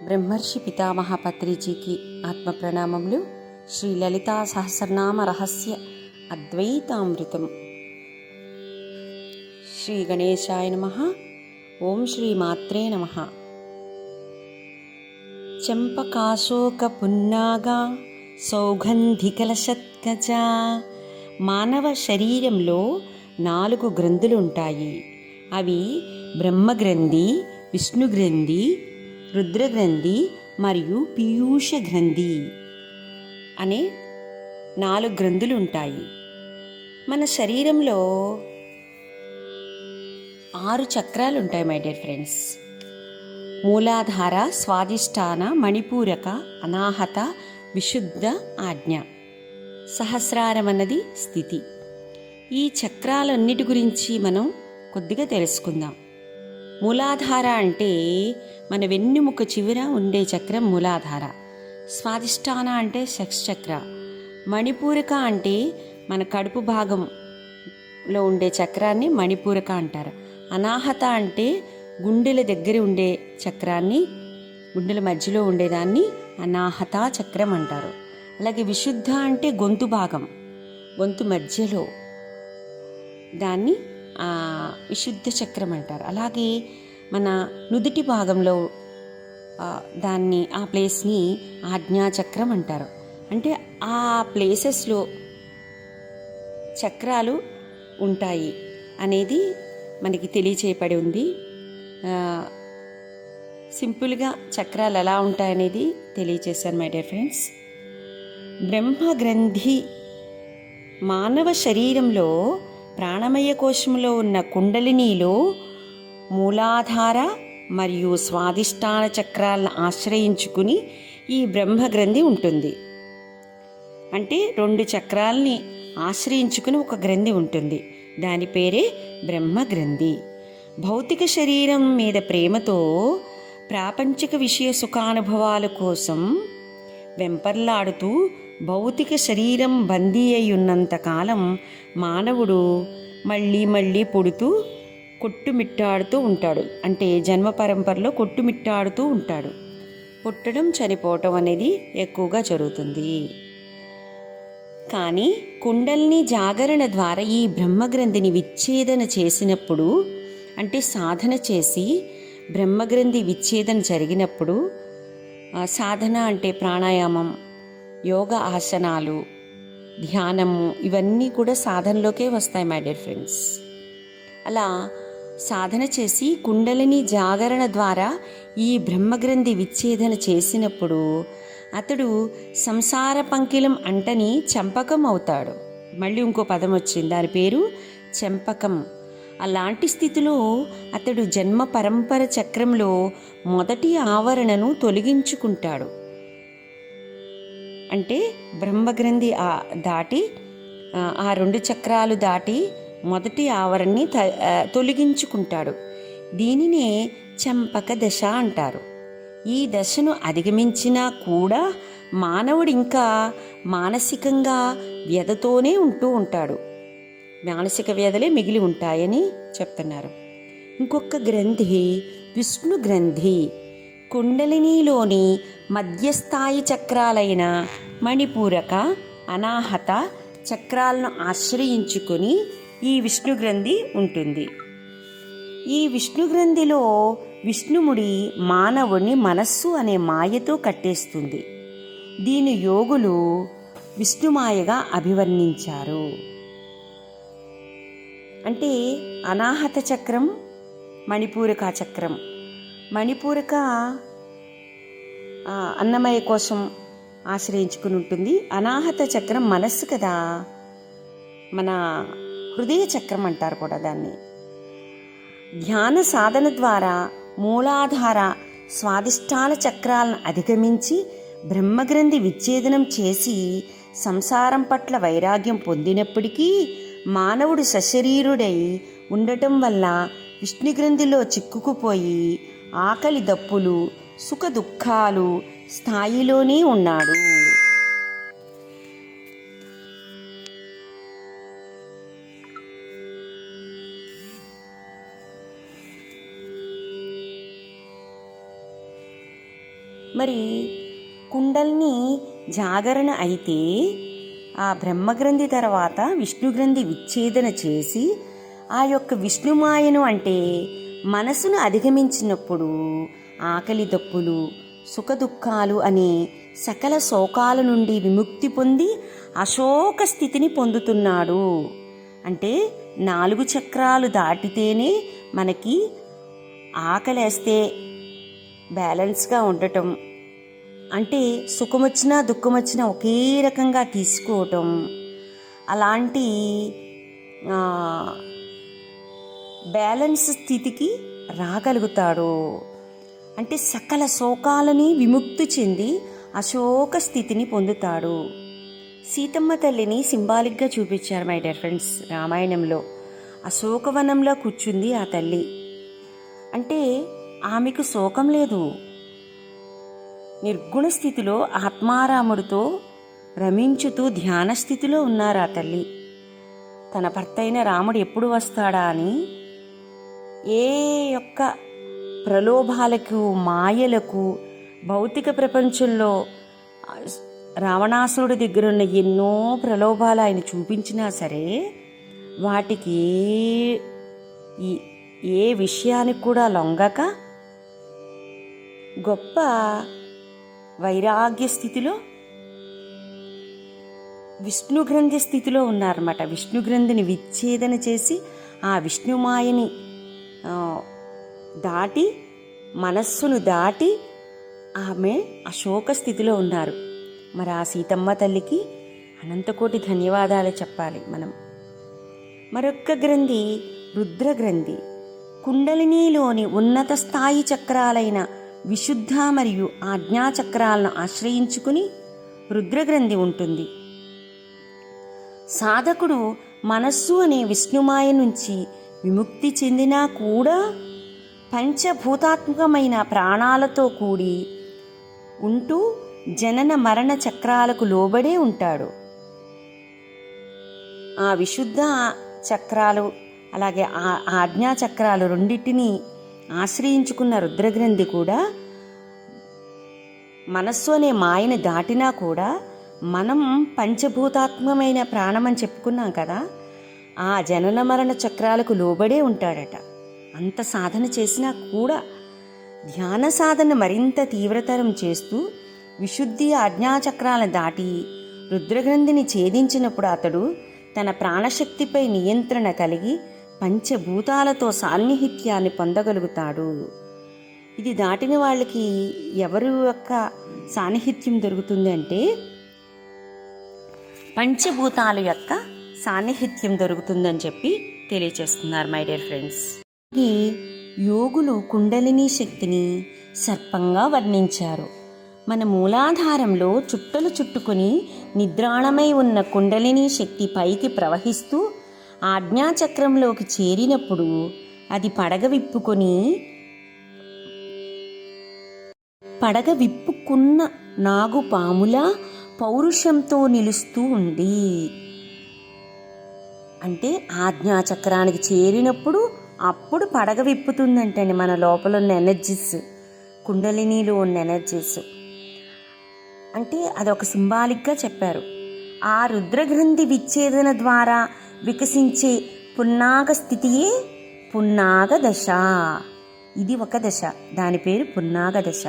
బ్రహ్మర్షి పితామహ పత్రిజీకి ఆత్మ ప్రణామములు. శ్రీ లలితా సహస్రనామ రహస్య అద్వైతామృతం. శ్రీ గణేశాయ నమః. ఓం శ్రీ మాత్రే నమః. చంపకాశోక పున్నాగా సౌగంధికలశత్కజ. మానవ శరీరంలో 4 గ్రంథులు ఉంటాయి. అవి బ్రహ్మగ్రంథి, విష్ణుగ్రంథి, రుద్రగ్రంథి మరియు పీయూష గ్రంథి అనే 4 గ్రంథులు ఉంటాయి. మన శరీరంలో 6 చక్రాలు ఉంటాయి మై డియర్ ఫ్రెండ్స్. మూలాధార, స్వాదిష్టాన, మణిపూరక, అనాహత, విశుద్ధ, ఆజ్ఞ. సహస్రారం అన్నది స్థితి. ఈ చక్రాలన్నిటి గురించి మనం కొద్దిగా తెలుసుకుందాం. మూలాధార అంటే మన వెన్నెముక చివర ఉండే చక్రం మూలాధార. స్వాదిష్టాన అంటే సెక్స్ చక్ర. మణిపూరక అంటే మన కడుపు భాగంలో ఉండే చక్రాన్ని మణిపూరక అంటారు. అనాహత అంటే గుండెల దగ్గర ఉండే చక్రాన్ని, గుండెల మధ్యలో ఉండేదాన్ని అనాహత చక్రం అంటారు. అలాగే విశుద్ధ అంటే గొంతు భాగం, గొంతు మధ్యలో దాన్ని విశుద్ధ చక్రం అంటారు. అలాగే మన నుదుటి భాగంలో దాన్ని, ఆ ప్లేస్ని ఆజ్ఞాచక్రం అంటారు. అంటే ఆ ప్లేసెస్లో చక్రాలు ఉంటాయి అనేది మనకి తెలియచేయబడి ఉంది. సింపుల్గా చక్రాలు ఎలా ఉంటాయనేది తెలియచేశాను మై డియర్ ఫ్రెండ్స్. బ్రహ్మగ్రంథి మానవ శరీరంలో ప్రాణమయ కోశంలో ఉన్న కుండలినిలో మూలాధార మరియు స్వాదిష్టాన చక్రాలను ఆశ్రయించుకుని ఈ బ్రహ్మగ్రంథి ఉంటుంది. అంటే 2 చక్రాలని ఆశ్రయించుకుని ఒక గ్రంథి ఉంటుంది. దాని పేరే బ్రహ్మగ్రంథి. భౌతిక శరీరం మీద ప్రేమతో ప్రాపంచిక విషయ సుఖానుభవాల కోసం వెంపర్లాడుతూ భౌతిక శరీరం బందీ అయి ఉన్నంతకాలం మానవుడు మళ్ళీ మళ్ళీ పుడుతూ కొట్టుమిట్టాడుతూ ఉంటాడు. అంటే జన్మ పరంపరలో కొట్టుమిట్టాడుతూ ఉంటాడు. పుట్టడం, చనిపోవటం అనేది ఎక్కువగా జరుగుతుంది. కానీ కుండల్ని జాగరణ ద్వారా ఈ బ్రహ్మగ్రంథిని విచ్ఛేదన చేసినప్పుడు, అంటే సాధన చేసి బ్రహ్మగ్రంథి విచ్ఛేదన జరిగినప్పుడు, సాధన అంటే ప్రాణాయామం, యోగ ఆసనాలు, ధ్యానము, ఇవన్నీ కూడా సాధనలోకే వస్తాయి మై డియర్ ఫ్రెండ్స్. అలా సాధన చేసి కుండలిని జాగరణ ద్వారా ఈ బ్రహ్మగ్రంథి విచ్ఛేదన చేసినప్పుడు అతడు సంసార పంకిలం అంటని చంపకం అవుతాడు. మళ్ళీ ఇంకో పదం వచ్చింది, దాని పేరు చంపకం. అలాంటి స్థితిలో అతడు జన్మ పరంపర చక్రంలో మొదటి ఆవరణను తొలగించుకుంటాడు. అంటే బ్రహ్మగ్రంథి దాటి ఆ 2 చక్రాలు దాటి మొదటి ఆవరణని తొలగించుకుంటాడు. దీనినే చంపక దశ అంటారు. ఈ దశను అధిగమించినా కూడా మానవుడు ఇంకా మానసికంగా వ్యధతోనే ఉంటూ ఉంటాడు. మానసిక వ్యధలే మిగిలి ఉంటాయని చెప్తున్నారు. ఇంకొక గ్రంథి విష్ణు గ్రంథి. కుండలినిలోని మధ్యస్థాయి చక్రాలైన మణిపూరక, అనాహత చక్రాలను ఆశ్రయించుకొని ఈ విష్ణు గ్రంథి ఉంటుంది. ఈ విష్ణు గ్రంథిలో విష్ణుముడి మానవుని మనస్సు అనే మాయతో కట్టేస్తుంది. దీని యోగులు విష్ణుమాయగా అభివర్ణించారు. అంటే అనాహత చక్రం, మణిపూరక చక్రం. మణిపూరక అన్నమయ కోసం ఆశ్రయించుకుని ఉంటుంది. అనాహత చక్రం మనస్సు కదా, మన హృదయ చక్రం అంటారు కూడా దాన్ని. ధ్యాన సాధన ద్వారా మూలాధార, స్వాదిష్టాన చక్రాలను అధిగమించి బ్రహ్మగ్రంథి విచ్ఛేదనం చేసి సంసారం పట్ల వైరాగ్యం పొందినప్పటికీ మానవుడు సశరీరుడై ఉండటం వల్ల విష్ణుగ్రంథిలో చిక్కుకుపోయి ఆకలి దప్పులు, సుఖ దుఃఖాలు స్థాయిలోనే ఉన్నాడు. మరి కుండల్ని జాగరణ అయితే ఆ బ్రహ్మగ్రంథి తర్వాత విష్ణుగ్రంథి విచ్ఛేదన చేసి ఆ యొక్క విష్ణుమాయను అంటే మనసును అధిగమించినప్పుడు ఆకలి దప్పులు సుఖదుఖాలు అనే సకల శోకాల నుండి విముక్తి పొంది అశోక స్థితిని పొందుతున్నాడు. అంటే 4 చక్రాలు దాటితేనే మనకి ఆకలేస్తే బ్యాలెన్స్గా ఉండటం, అంటే సుఖమొచ్చినా దుఃఖమొచ్చినా ఒకే రకంగా తీసుకోవటం, అలాంటి బ్యాలెన్స్ స్థితికి రాగలుగుతాడు. అంటే సకల శోకాలని విముక్తి చెంది అశోక స్థితిని పొందుతాడు. సీతమ్మ తల్లిని సింబాలిక్గా చూపించారు మై డియర్ ఫ్రెండ్స్. రామాయణంలో అశోకవనంలో కూర్చుంది ఆ తల్లి. అంటే ఆమెకు శోకం లేదు, నిర్గుణ స్థితిలో ఆత్మారాముడితో రమించుతూ ధ్యాన స్థితిలో ఉన్నారు ఆ తల్లి. తన భర్త అయిన రాముడు ఎప్పుడు వస్తాడా అని ఏ యొక్క ప్రలోభాలకు మాయలకు భౌతిక ప్రపంచంలో రావణాసురుడి దగ్గర ఉన్న ఎన్నో ప్రలోభాలు ఆయన చూపించినా సరే వాటికి ఏ విషయానికి కూడా లొంగక గొప్ప వైరాగ్య స్థితిలో విష్ణుగ్రంథి స్థితిలో ఉన్నారన్నమాట. విష్ణుగ్రంథిని విచ్ఛేదన చేసి ఆ విష్ణుమాయని దాటి మనస్సును దాటి ఆమె అశోక స్థితిలో ఉన్నారు. మరి ఆ సీతమ్మ తల్లికి అనంతకోటి ధన్యవాదాలు చెప్పాలి మనం. మరొక్క గ్రంథి రుద్రగ్రంథి. కుండలినీలోని ఉన్నత స్థాయి చక్రాలైన విశుద్ధ మరియు ఆజ్ఞా చక్రాలను ఆశ్రయించుకుని రుద్రగ్రంథి ఉంటుంది. సాధకుడు మనస్సు అనే విష్ణుమాయ నుంచి విముక్తి చెందినా కూడా పంచభూతాత్మకమైన ప్రాణాలతో కూడి ఉంటూ జనన మరణ చక్రాలకు లోబడే ఉంటాడు. ఆ విశుద్ధ చక్రాలు అలాగే ఆజ్ఞా చక్రాలు రెండింటినీ ఆశ్రయించుకున్న రుద్రగ్రంథి కూడా మనస్సు అనే మాయని దాటినా కూడా మనం పంచభూతాత్మకమైన ప్రాణమని చెప్పుకున్నాం కదా, ఆ జనన మరణ చక్రాలకు లోబడే ఉంటాడట. అంత సాధన చేసినా కూడా ధ్యాన సాధన మరింత తీవ్రతరం చేస్తూ విశుద్ధి ఆజ్ఞాచక్రాలను దాటి రుద్రగ్రంథిని ఛేదించినప్పుడు అతడు తన ప్రాణశక్తిపై నియంత్రణ కలిగి పంచభూతాలతో సాన్నిహిత్యాన్ని పొందగలుగుతాడు. ఇది దాటిన వాళ్ళకి ఎవరి యొక్క సాన్నిహిత్యం దొరుకుతుంది అంటే పంచభూతాల యొక్క సాన్నిహిత్యం దొరుకుతుందని చెప్పి తెలియచేస్తున్నారు మై డియర్ ఫ్రెండ్స్. ఈ యోగులు కుండలిని శక్తిని సర్పంగా వర్ణించారు. మన మూలాధారంలో చుట్టలు చుట్టుకుని నిద్రాణమై ఉన్న కుండలిని శక్తి పైకి ప్రవహిస్తూ ఆజ్ఞాచక్రంలోకి చేరినప్పుడు అది పడగ విప్పుకున్న నాగుపాములా పౌరుషంతో నిలుస్తూ ఉంది. అంటే ఆజ్ఞాచక్రానికి చేరినప్పుడు అప్పుడు పడగ విప్పుతుందంటండి మన లోపల ఉన్న ఎనర్జీస్, కుండలినిలో ఉన్న ఎనర్జీస్. అంటే అదొక సింబాలిక్గా చెప్పారు. ఆ రుద్రగ్రంథి విచ్ఛేదన ద్వారా వికసించే పున్నాగ స్థితియే పున్నాగ దశ. ఇది ఒక దశ, దాని పేరు పున్నాగ దశ.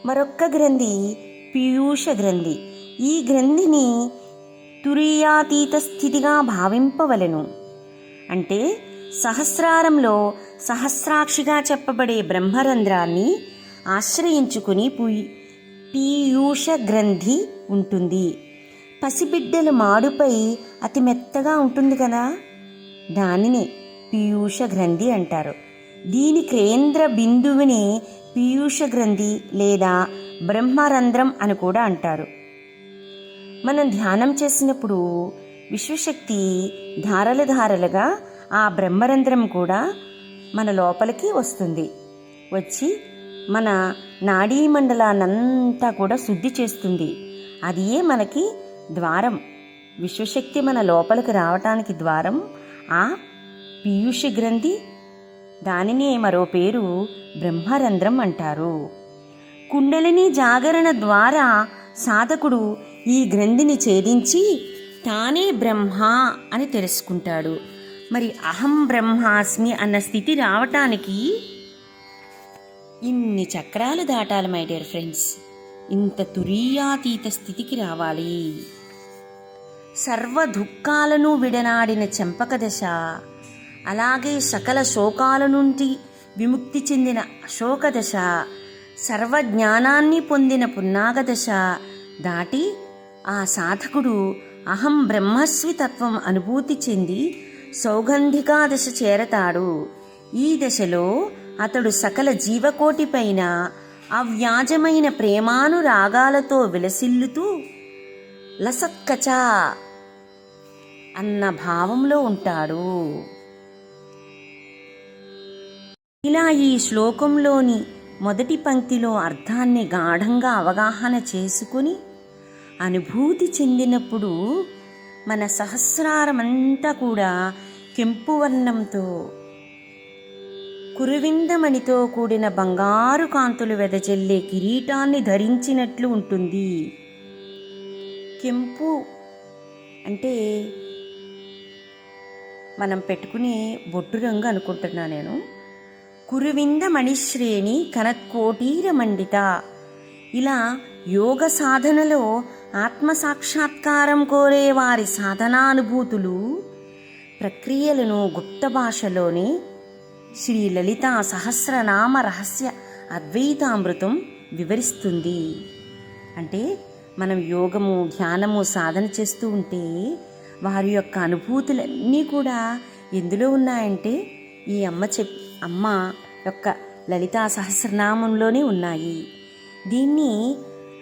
మరొక్క గ్రంథి పీయూష గ్రంథి. ఈ గ్రంథిని తురీయాతీత స్థితిగా భావింపవలెను. అంటే సహస్రారంలో సహస్రాక్షిగా చెప్పబడే బ్రహ్మరంధ్రాన్ని ఆశ్రయించుకుని పీయూష గ్రంథి ఉంటుంది. పసిబిడ్డల మాడుపై అతి మెత్తగా ఉంటుంది కదా, దానిని పీయూష గ్రంథి అంటారు. దీని కేంద్ర బిందువుని పీయూష గ్రంథి లేదా బ్రహ్మరంధ్రం అని కూడా అంటారు. మనం ధ్యానం చేసినప్పుడు విశ్వశక్తి ధారలు ధారలుగా ఆ బ్రహ్మరంధ్రం కూడా మన లోపలికి వస్తుంది. వచ్చి మన నాడీ మండలాన్నంతా కూడా శుద్ధి చేస్తుంది. అదియే మనకి ద్వారం. విశ్వశక్తి మన లోపలికి రావటానికి ద్వారం ఆ పీయూష గ్రంథి. దానిని మరో పేరు బ్రహ్మరంధ్రం అంటారు. కుండలిని జాగరణ ద్వారా సాధకుడు ఈ గ్రంథిని ఛేదించి తానే బ్రహ్మ అని తెలుసుకుంటాడు. మరి అహం బ్రహ్మాస్మి అన్న స్థితి రావటానికి ఇన్ని చక్రాలు దాటాలి మై డియర్ ఫ్రెండ్స్. ఇంత తురీయాతీత స్థితికి రావాలి. సర్వ దుఃఖాలను విడనాడిన చెంపక దశ, అలాగే సకల శోకాల నుండి విముక్తి చెందిన అశోక దశ, సర్వజ్ఞానాన్ని పొందిన పున్నాగ దశ దాటి ఆ సాధకుడు అహం బ్రహ్మస్వి తత్వం అనుభూతి చెంది సౌగంధికా దశ చేరతాడు. ఈ దశలో అతడు సకల జీవకోటి పైన అవ్యాజమైన ప్రేమానురాగాలతో విలసిల్లుతూ లసత్కచ అన్న భావంలో ఉంటాడు. ఇలా ఈ శ్లోకంలోని మొదటి పంక్తిలో అర్థాన్ని గాఢంగా అవగాహన చేసుకుని అనుభూతి చెందినప్పుడు మన సహస్రారమంతా కూడా కెంపు వర్ణంతో కురువిందమణితో కూడిన బంగారు కాంతులు వెదజల్లే కిరీటాన్ని ధరించినట్లు ఉంటుంది. కెంపు అంటే మనం పెట్టుకునే బొట్టు రంగు అనుకుంటున్నా నేను. కురువింద మణిశ్రేణి కనత్కోటీర మండిత. ఇలా యోగ సాధనలో ఆత్మసాక్షాత్కారం కోరే వారి సాధనానుభూతులు ప్రక్రియలను గుప్త భాషలోనే శ్రీ లలితా సహస్రనామ రహస్య అద్వైతామృతం వివరిస్తుంది. అంటే మనం యోగము ధ్యానము సాధన చేస్తూ ఉంటే వారి యొక్క అనుభూతులన్నీ కూడా ఎందులో ఉన్నాయంటే ఈ అమ్మ యొక్క లలితా సహస్రనామంలోనే ఉన్నాయి. దీన్ని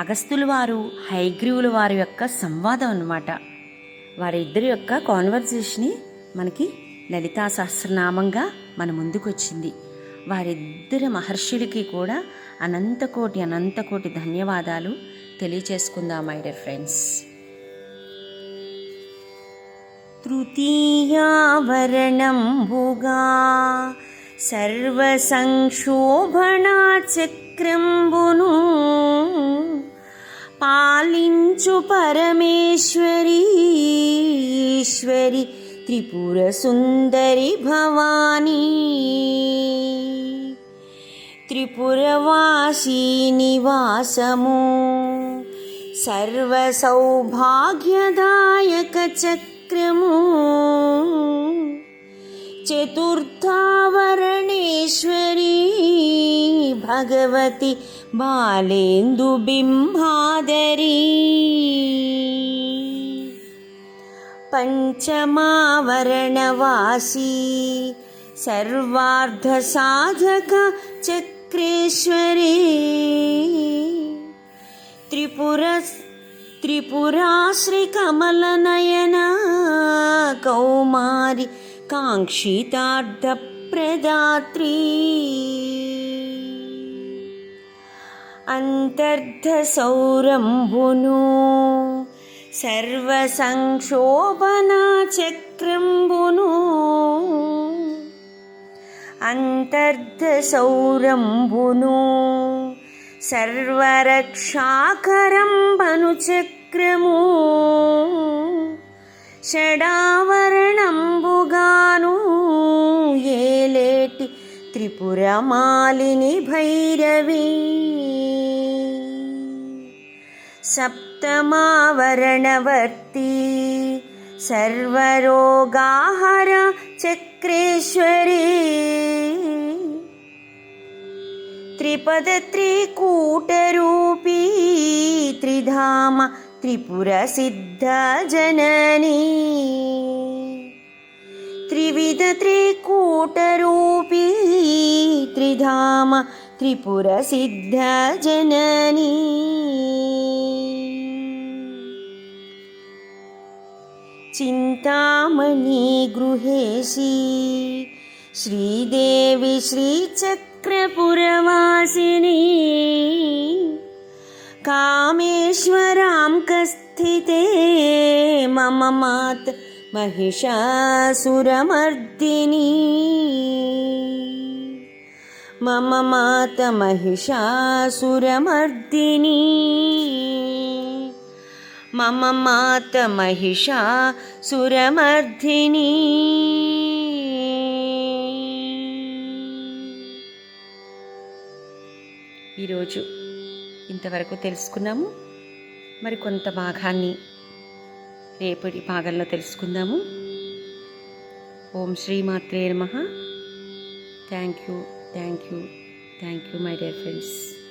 అగస్త్యుల వారు హయగ్రీవుల వారి యొక్క సంవాదం అన్నమాట. వారిద్దరి యొక్క కాన్వర్జేషన్ని మనకి లలితా సహస్రనామంగా మన ముందుకు వచ్చింది. వారిద్దరి మహర్షులకి కూడా అనంతకోటి ధన్యవాదాలు తెలియచేసుకుందాం మై డియర్ ఫ్రెండ్స్. తృతీయావరణంబుగా సర్వసంక్షోభణా చక్రంబును పాలించు పరమేశ్వరీశ్వరి త్రిపుర సుందరి భవానీ త్రిపురవాసీ నివాసము సర్వ సౌభాగ్యదాయక చక్రము చతుర్థావరణేశ్వరీ భగవతి బాలేందు బింబాదరీ పంచమావరణవాసీ సర్వార్థ సాధక చక్రేశ్వరీ త్రిపురాశ్రీ కమలనయన కౌమారి కాంక్షితార్థ ప్రదాత్రీ అంతర్ధ సౌరంభును సర్వ సంక్షోభనా చక్రంబును అంతర్ధ సౌరంభును సర్వరక్షాకరంబను చక్రము షడావరణంబుగాను ఏలేటి త్రిపురమాలిని భైరవి సప్తమావరణవర్తి సర్వరోగాహర చక్రేశ్వరీ త్రిపద త్రికూటరూపీ త్రిధామ త్రిపుర సిద్ధ జననీ త్రివిధ త్రికూటరూపీ త్రిధామ త్రిపుర సిద్ధ జననీ చింతామణి గృహేశీ శ్రీదేవి శ్రీచక్రపురవాసిని కామేశ్వరాం కస్థితే మమ మాత మహిషాసురమర్దిని మమ మాత మహిషాసురమర్దిని మమ మాత మహిషాసురమర్దిని. ఈరోజు ఇంతవరకు తెలుసుకున్నాము. మరి కొంత భాగాన్ని రేపటి భాగంలో తెలుసుకుందాము. ఓం శ్రీమాత్రే నమః. Thank you my dear friends.